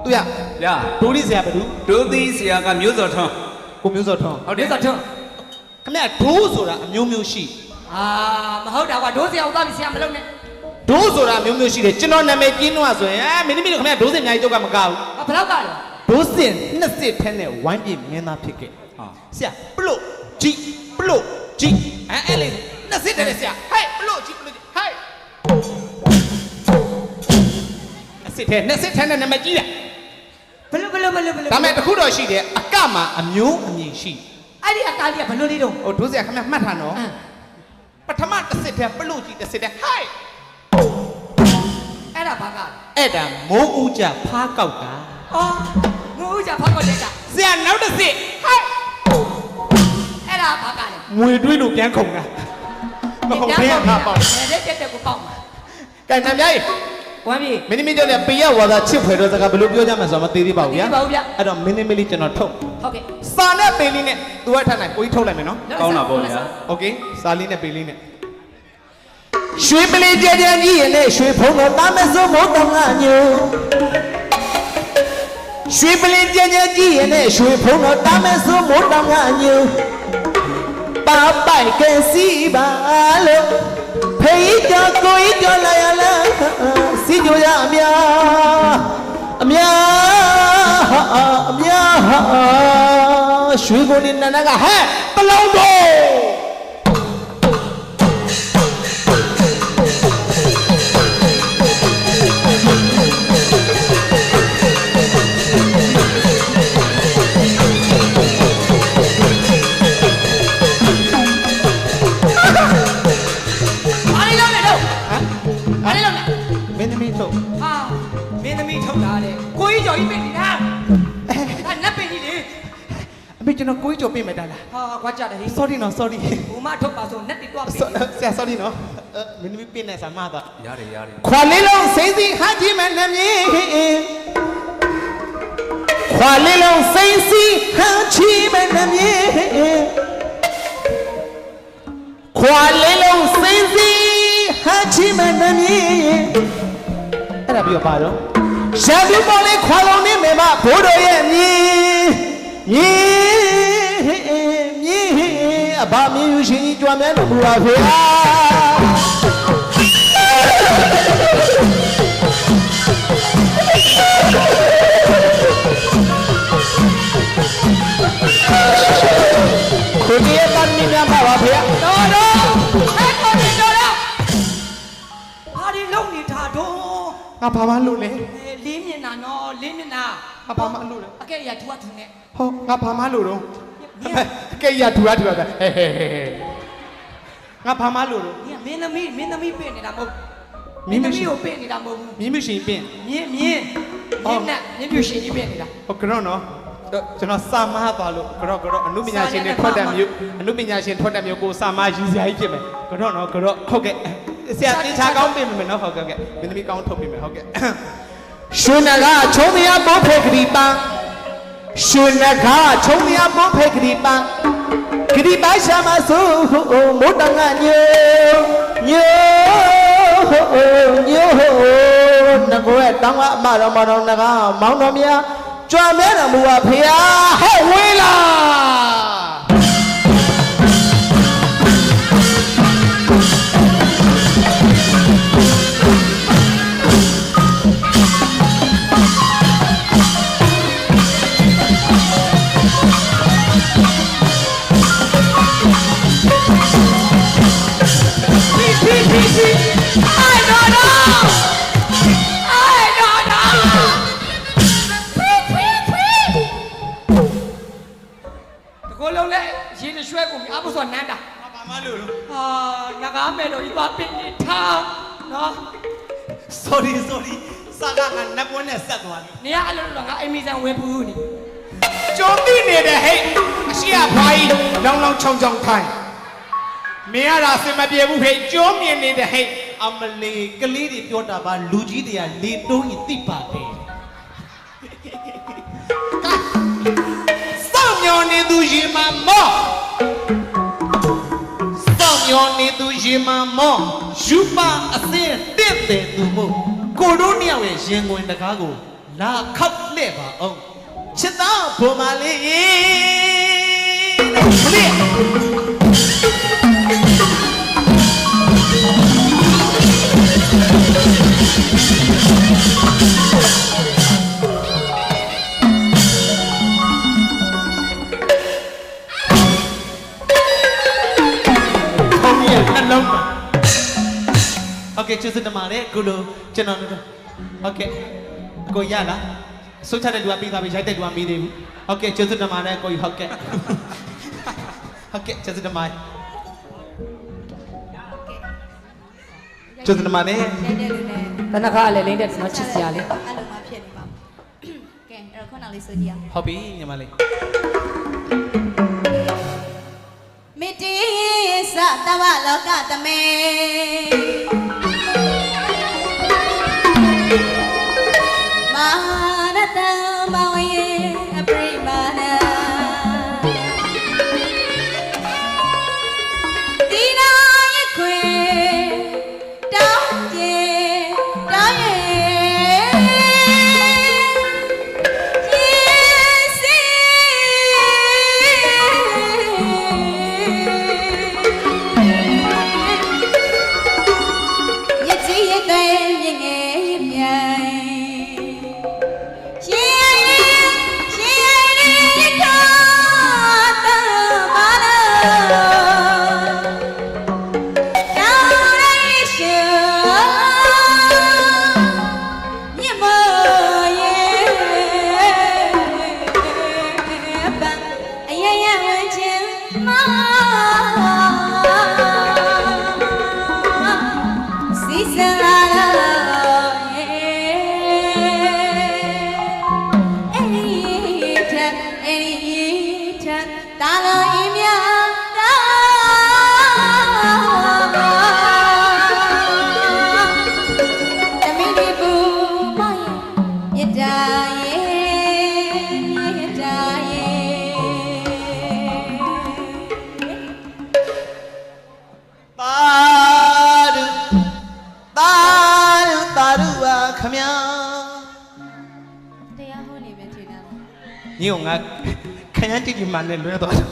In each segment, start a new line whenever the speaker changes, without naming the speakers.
သူရဒိုးလေးဆရာဘယ်သူ
ဒိုးသီးဆရာကမျိုးစော်ထွန်း
ကိုမျိုးစောထွန်း
ဟုတ်တယ်စော်ထွန်း
ခင်ဗျဒိုးဆိုတာအမျိုးမျိုးရှိ
မဟုတ်တာကွာဒိုးစရာဦးသားပြီးဆရာမလုပ်နဲ့
ဒိုးဆိုတာအမျိုးမျိုးရှိတယ်ကျွန်တော်နာမည်ကျင်းတော့ဆိုရင်မင်းသမီးတို့ခင်ဗျဒိုးစင်အများကြီးတော့ကမကောက်
ဘယ်တော့ကလဲ
ဒိုးစင်နှစ်စစ်ထဲနဲ့ဝိုင်းပြမြင်းသားဖြစ်ခဲ့ဆရာပလို့ကြည့်ပလို့ကြည့်အဲ့လေနှစ်စစ်တယ်ဆရာဟဲ့ပလို့ကြည့်ပလို့ကြည့်ဟဲ့အစစ်ထဲနှစ်စစ်ထဲနဲ့နာမည်ကြီးတယ်
ဘလို့
ဒါမဲ့တခုတော့ရှိတယ်အကမှာအမျိုးအမည်ရှိ
အဲ့ဒီအကားလေးကဘလို့လေးတော့
ဟိုဒိုးစရာခင်ဗျမှတ်ထားနော်ပထမတစ်စစ်ထဲပလို့ကြည့်တစ်စစ်ထဲဟဲ့
အဲ့ဒါဘာကလဲ
အဲ့ဒါမိုးဦးကြဖားကောက်တာ
အော်ငိုးကြဖောက်ကောက်တဲ့က
ဆရာနောက်တစ်စစ်ဟဲ့
အဲ့ဒါဘာကလဲ
ငွေတွေးလို့ပြန်ခုံတာမခုံဘဲငါပေါ့
တဲ့ကိုပေါက်မှာ
ကဲနမ်ကြီး
ဝမ်းပြီ
မင်းသမီးတို့လည်းပေးရဝါသာချစ်ဖွယ်တော့စကားဘယ်လိုပြောကြမှာဆိုတော့မသေးသေးပါဘူးဗျာ
ပါဘူးဗျ
အဲ့တော့မင်းသမီးလေးကျွန်တော်ထုတ်
ဟုတ်ကဲ့
စာနဲ့ပေလေးနဲ့သူကထားနိုင်ကိုကြီးထုတ်လိုက်မယ်နော်
ကောင်းတာပေါ့ဗျာ
โอเคစာလေးနဲ့ပေလေးနဲ့ရွှေပလေးကြဲကြဲကြီးရဲ့နဲ့ရွှေဖုံးတော်တာမစိုးမိုးတောင်ကညိုရွှေပလေးကြဲကြဲကြီးရဲ့နဲ့ရွှေဖုံးတော်တာမစိုးမိုးတောင်ကညိုပါပိုက်ကဲစီပါလို့ဖေးကြကိုကြီးကြလာရလားစီကြရအများအများရွှေကိုနေနန္ဒကဟဲ့တလုံးတော့မင်းသမီးထုတ်
ဟာမင်းသမီးထုတ်လာတယ်ကိုကြီးကျော်ကြီးပြင်နေတာဒါနတ်ပင်ကြီးလေ
အမေကျွန်တော်ကိုကြီးကြော်ပြင်မယ်တာလား
ဟာကွာကြတယ်ဟိ
sorry နော် sorry
ဘုမထုတ်ပါဆိုနတ်တွေတော့ပြင်
ဆရာ sorry နော်မင်းသမီးပြင်နေစားမတော့
ရတယ်
ခွာလေးလုံးစိမ့်စီဟာကြည့်မယ်နှမြင်ခွာလေးလုံးစိမ့်စီဟာကြည့်မယ်နှမြင်ခွာလေးလုံးစိမ့်စီဟာကြည့်မယ်နှမြင်အဲ့ဒါပြီးတော့ပါတော့ရှာသူပေါ်လေးခွာလုံးနေမယ်မဘိုးတော်ရဲ့မြင်အဘာမြင်ယူရှင်ကြီးကြွမ်းမယ်လို့ဘုရားဖေဟာကိုကြီးရဲ့တန်မြင်များပါပါဖေဟာ
တော်အဲ့ကိုနေတော်တော့ဟာဒီလုံနေတာတော့
ငါဘာမှလို့လဲ
လေးမျက်နှာနော်လေးမျက်နှာ
ငါဘာမှလို့လဲ
အကဲ့ရထူထူနဲ့
ဟောငါဘာမှလို့တော့ကဲရထူရထူရပဲဟဲငါဘာမှလို့တော့
မင်းသမီးပြင်နေတာမဟုတ်
မင်းမရှိ
ကိုပြင်နေတာမဟုတ်ဘူး
မြင်းမရှိပင်
မြင်းနဲ့မြင်းပြရှင်ကြီးပြင်နေတာ
ဟောကတော့နော်ကျွန်တော်စာမသွားလို့ကတော့အနုပညာရှင်တွေထွက်တဲ့မျိုးအနုပညာရှင်ထွက်တဲ့မျိုးကိုစာမရည်စရာကြီးဖြစ်မယ်ကတော့နော်ကတော့ဟုတ်ကဲ့ဆရာတင်ချာကောင်းပြင်မယ်နော်ဟုတ်ကဲ့မင်းသမီးကောင်းထုတ်ပြင်မယ်ဟုတ်ကဲ့ရွှေနဂါချုံမရဘောဖေကတိပန်းရွှေနဂါချုံမရဘောဖေကတိပန်းဂတိပါရှာမဆိုမိုးတငါညိုနကိုရဲ့တောင်းကအမတော်မတော်နဂါမောင်းတော်မြာကြွားမဲတော်မူပါဖေဟာဟဲ့ဝေးလာ
ကိုလုံးလဲရေနဲ့ရွှဲကိုအဘဆိုနန်းတာ
ဘာမှလို့
ဟာငကားမဲ့လို့ဒီပါပင်နေထားနော်
sorry စာကငါနတ်ပွဲနဲ့ဆက်သွားတယ်
နေရအဲ့လိုတော့ငါအိမ်မီဆန်ဝင်ဘူးနေ
ကြုံတိနေတဲ့ဟဲ့အရှိအဖွားကြီးလောင်းချောင်းထိုင်မင်းရတာစင်မပြေဘူးဖေကြုံမြင်နေတဲ့ဟဲ့အမလီကလေးတွေပြောတာပါလူကြီးတွေကလေတုံးကြီးတိပါတယ်စောင့်မျောနေသူရေမမော့စောင့်မျောနေသူရေမမော့ယူပါအစင်းတက်တဲ့သူမို့ကိုတို့နှစ်ယောက်ရဲ့ရင်ဝင်တကားကို လာခောက်လှဲ့ပါအောင်ချစ်သားဘုံမလေးလှဲ့โอเคကျေးဇူးတင်ပါတယ်ကိုလိုကျွန်တော်โอเคကိုရလားစုချတဲ့လူကပြီးသွားပြီရိုက်တဲ့လူကမပြီးသေးဘူးโอเคကျေးဇူးတင်ပါတယ်ကိုဟုတ်ကဲ့ဟုတ်ကဲ့ကျေးဇူးတင်ပါတယ်ကျေးဇူးတင်ပါတယ်
တဲ့လူနဲ့
တနခါလည်းလိမ့်တဲ့မချစ်စရာလေး
အဲ့လိုမှဖြစ်နေပါကဲအဲ့တော့ခုနလေးဆိုကြည့်အောင်
ဟုတ်ပြီညီမလေး
မတိစတဝလောကတမေမာနတမဝေအပရိမာဏဒီနာယခွေတောင်းကျေတောင်းရဲ့
ညီကငါခရမ်းတိတိမှန်နဲ့လွဲသွားတယ်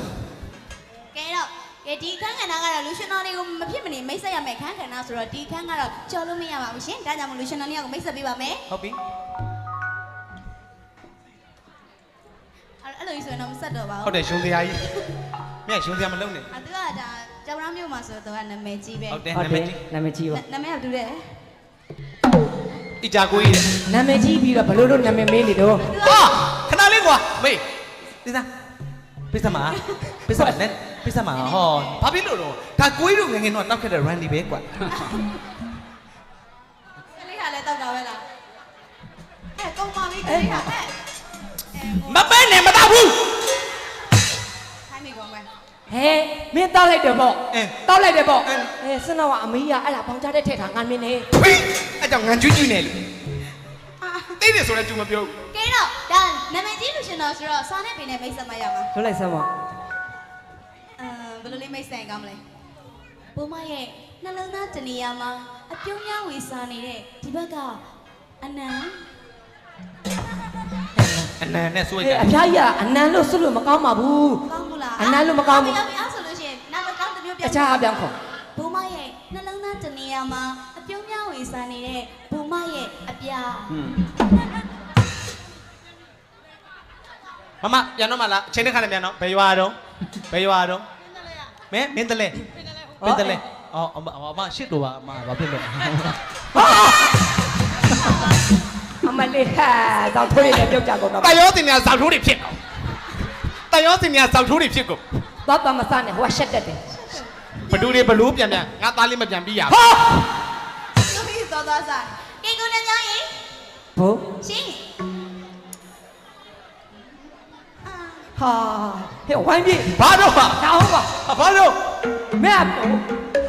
ကဲတော့ကဲဒီခန်းခန္ဓာကတော့လူရှင်တော်လေးကိုမဖြစ်မနေမိတ်ဆက်ရမယ်ခန်းခန္ဓာဆိုတော့ဒီခန်းကတော့ကြော်လို့မရပါဘူးရှင်ဒါကြောင့်မလို့လူရှင်တော်လေးကိုမိတ်ဆက်ပေးပါမယ်
ဟုတ်ပြီ
အဲ့လိုဆိုရင်တော့မဆက်တော့ပါဘူး
ဟုတ်တယ်ရှင်စရာကြီးမြတ်ရှင်စရာမလုံးနဲ့
သူကဒါကျောင်းရမ်းမြို့မှာဆိုတော့နာမည်ကြီးပဲ
ဟုတ်တယ်
ဟုတ်
နာမ
တယ်
ည်ကြီး
နာမည်ကြီးပါ
နာမည်ကတူတယ်
အကြကိုကြီး
နာမည်ကြီးပြီးတော့ဘလို့လို့နာမည်မေးနေတော့
ဟာခဏလေးကွာမေးဒီစားပိစမပိစမနဲ့ပိစမဟောဘာဖြစ်လို့တော့ဒါကိုကြီးတို့ငငယ်တော့တောက်ခဲ့တဲ့ Randy ပဲကွာ
ကလေးကလည်းတောက်တာပဲလားအဲ့ကုန်းပါပြီကလေးကအဲ့
မပဲနဲ့မတောက်ဘူး
ခိုင်းမိကုန်ပဲ
ဟဲမင်းတောက်လိုက်တယ်ပေါ့
အင်း
တောက်လိုက်တယ်ပေါ့
အင်း
စနဝအမေကအဲ့ဒါပေါင်ချတဲ့ထက်ထားငါမင်းနေ
ဖွေးအဲ့ကြောင့်ငန်ကျွတ်ကျွတ်နေလို့တိတ်တယ်ဆိုလည်းသူမပြောဘူး
ကဲတော့ဒါနာမည်ကြီးလူရှင်တော်ဆိုတော့စာနဲ့ပင်နဲ့မိတ်ဆက်မရမှာ
လွတ်လိုက်စမ်းပါ
ဘယ်လိုလေးမိတ်ဆက်ကောင်းမလဲဘုမရဲ့နှလုံးသားတနေရာမှာအပြုံးများဝေစာနေတဲ့ဒီဘက်ကအနံ
အနန်နဲ့ဆွဲ
အ
ကြ
ဖျားကြီးကအနံလို့ဆွလို့မကောင်းပါဘူး
ကောင်းဘူးလား
အနံလို့မကောင်းဘူး
အဲ့ဆိုလို့ရှိရင်နာမကောင်းတစ်မျိုး
အခြားအပြောင်းခေါ်
ဘုမရဲ့နှလုံးသားတနေရာမှာအပြုံးများဝေစာနေတဲ့ဘုမရဲ့အပြာ
မမပြန်တော့မလားအချိန်တစ်ခါနဲ့ပြန်တော့ဘယ်ရွာတော့ဘယ်ရွာတော့မင်းမင်းတလဲမင်းတလဲအော်အမရှစ်တော့ပါအမဘာဖြစ်လဲ
အမလေးဟာတော့ထိုးရတဲ့ပြုတ်ကြကုန်တော့
တယောတင်ညာဇောက်ထိုးတွေဖြစ်ကုန်တယောတင်ညာဇောက်ထိုးတွေဖြစ်ကုန်
တော့မစနဲ့ဟိုကရှက်တက်တယ်
ဘဒူတွေဘလို့ပြန်ပြန်ငါသားလေးမပြန်ပြီးရဘူး
သူပြီးသွားစားကဲကိုနဲ့ညာရင်
ဘိုး
ရှင်
ဟာဟဲ့ဝိုင်းပြေ
ဘာတော့ဟာ
တောင်းပါ
ဘာတော့
မင်း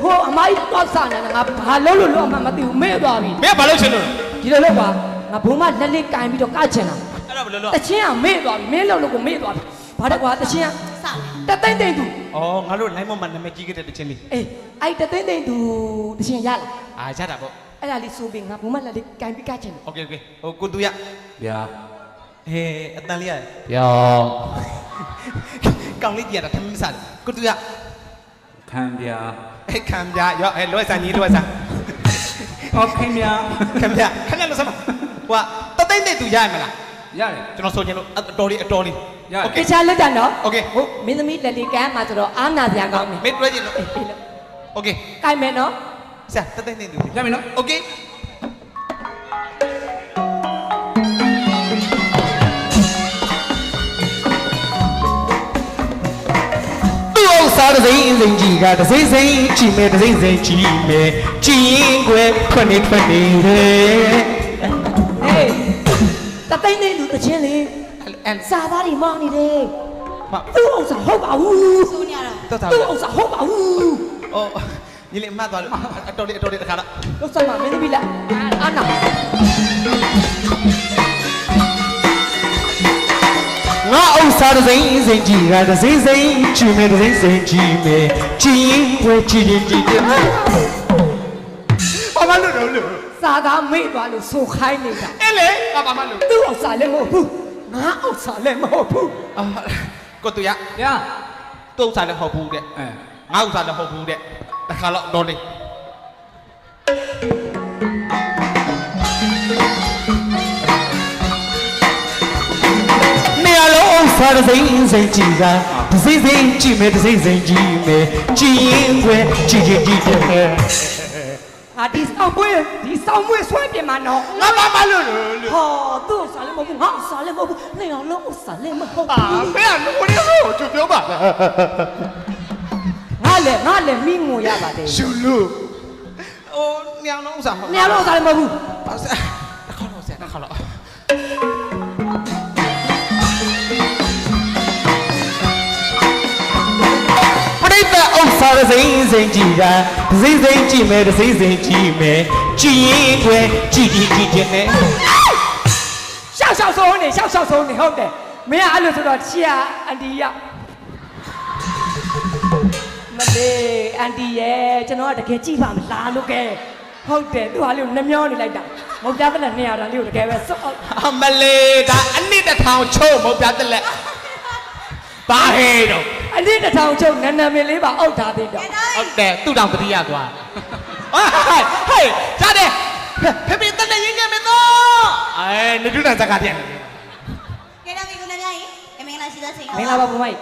ဟိုအမိုင်းတော့စနေငါဘာလို့လို့အမှမသိဘူးမေ့သွားပြီ
မင်းဘာလို့ရှင်လို့
ဒီလိုလုပ်ပါငါဘုံမလက်လေးကင်ပြီးတော့ကချင်တာ
အဲ့ဒါဘယ်လိုလုပ်
တချင်းကမေ့သွားပြီမင်းလို့ကိုမေ့သွားပြီဘာတော့ကွာတချင်း
စတယ်
ကတသိမ့်သိမ့်သူ
ဩငါတို့လိုင်းမမနာမည်ကြီးခဲ့တဲ့တချင်းလေး
အေးအဲ့တသိမ့်သိမ့်သူတချင်းရလား
အာရတာပေါ့
အဲ့ဒါလေးဆိုပြီးငါဘုမလက်လေးကန်ပြီးကချင်တယ်
โอเคဟိုကိုတူရ
ဗျာ
ဟေးအတန်လေးရ
ဗျာ
ကောင်းလေးကြည့်ရတာသမီးမစားကိုတူရ
ခံဗျာ
ခံပြရောလွယ်ဆန်ကြီးလွယ်ဆန်
ဟုတ်ခင်ဗျာ
ခံပြခဏလို့စမ်းဟိုကတသိမ့်နဲ့သူရရမလား
ရတယ်
ကျွန်တော်ဆိုချင်လို့အတော်လေးโอเค
တခြားလက်တာနော်
โอเค
ဟုတ်မင်းသမီးလက်လေးကန်မှာဆိုတော့အားနာစရာကောင်းတယ်
မေးတွဲချင်လို့
အေးလို့
โอเค
ကိုင်မယ်နော်
ဆရာတသိမ့်နဲ့သူ
ရမယ်နော်
โอเคစားတဲ့စိမ့်စိမ့်ကြီးကတစိမ့်စိမ့်ကြည့်မယ်တစိမ့်စိမ့်ကြည့်မယ်ကြည်ရင်ွယ်ထွက်နေတယ်
ဟေးတသိမ့်နေလူတချင်းလေစာသားတွေမောင်းနေတယ်သူ့ဥစ္စာဟုတ်ပါဘူး
ဆိုနေရတော့
တော်တော်
သူ့ဥစ္စာဟုတ်ပါဘူး
အော်ညီလေးအမှတ်သွားလို့အတော်လေးတခါတော့
လို့ဆက်မှာမင်းသမီးလက်အားနာ
ငါဥစ္စာတဲ့စိမ့်စိမ့်ကြီးကတစိမ့်စိမ့်ကြည့်မယ်တစိမ့်စိမ့်ကြည့်မယ်ကြည်ရင်ွယ်ကြည်တယ်ဘာမှလို့တော့လို့
စာသားမေ့သွားလို့ဆိုခိုင်းနေတာ
အဲ့လေဘာမှလို့
သူ့ဥစ္စာလည်းမဟုတ်ဘူးငါဥစ္စာလည်းမဟုတ်ဘူး
အာကိုတူရ
ဗျာ
သူ့ဥစ္စာလည်းဟုတ်ဘူးတဲ့
အဲ
ငါဥစ္စာလည်းဟုတ်ဘူးတဲ့တခါတော့တော်လေးနေရာလုံးဥစ္စာတဲ့စိမ့်စိမ့်ကြီးကတစိမ့်စိမ့်ကြည့်မယ်တစိမ့်စိမ့်ကြည့်မယ်ကြည်ရင်ွယ်ကြည်တယ်
ဟာဒီစောင်းမွေးဆွဲပြင်မှာနော်
ငါဘာလို့လို့
ဟောသူ့ဥစ္စာလည်းမဟုတ်ဘူးငါဥစ္စာလည်းမဟုတ်ဘူးနေအောင်လုံးဥစ္စာလည်းမဟုတ်
အာ
ဘူး
ဘယ်ကလို့လဲလို့သူပြောပါ
ငါလည်းမိငိုရပါတယ်
ရှူလို့ဟိုညောင်လုံးဥစ္စာမဟုတ်
နေအောင်လုံးဥစ္စာလည်းမဟုတ်ဘူး
ပါစတစ်ခါတော့ဆရာတစ်ခါတော့ပရိသတ်ဥစ္စာစိမ့်စိမ့်ကြည့်တာစိမ့်စိမ့်ကြည့်မယ်စိမ့်စိမ့်ကြည့်မယ်ကြည်ရင်ွယ်ကြည်နဲ့
ရှောက်ဆုံးနေဟုတ်တယ်မင်းကအဲ့လိုဆိုတော့ချီယာအန်တီရမလေးအန်တီရဲ့ကျွန်တော်ကတကယ်ကြည့်ပါမလားလို့ကဲဟုတ်တယ်သူဟာလေးကိုနှမျောနေလိုက်တာမဟုတ်ပြတဲ့လက်200တန်းလေးကိုတကယ်ပဲစော့
အမလေးဒါအနစ်တစ်ထောင်ချို့မဟုတ်ပြတဲ့လက်ဘာဟဲ့တော့
အနည်းတစ်ထောင်ချုပ်နန်းနာမည်လေးပါအုပ်ထားသေးတော့
ဟုတ်တယ်သူ့တောင်တတိယသွားဟေးကြားတယ်ဖေဖေတက်နေရင်ကမတော့အဲနေတူတန်စကားပြန်
ကဲတော့ဒီကုန်းများကြီးမင်္ဂလာရှိသောချိန်
မင်္ဂလာပါဘုမိုက်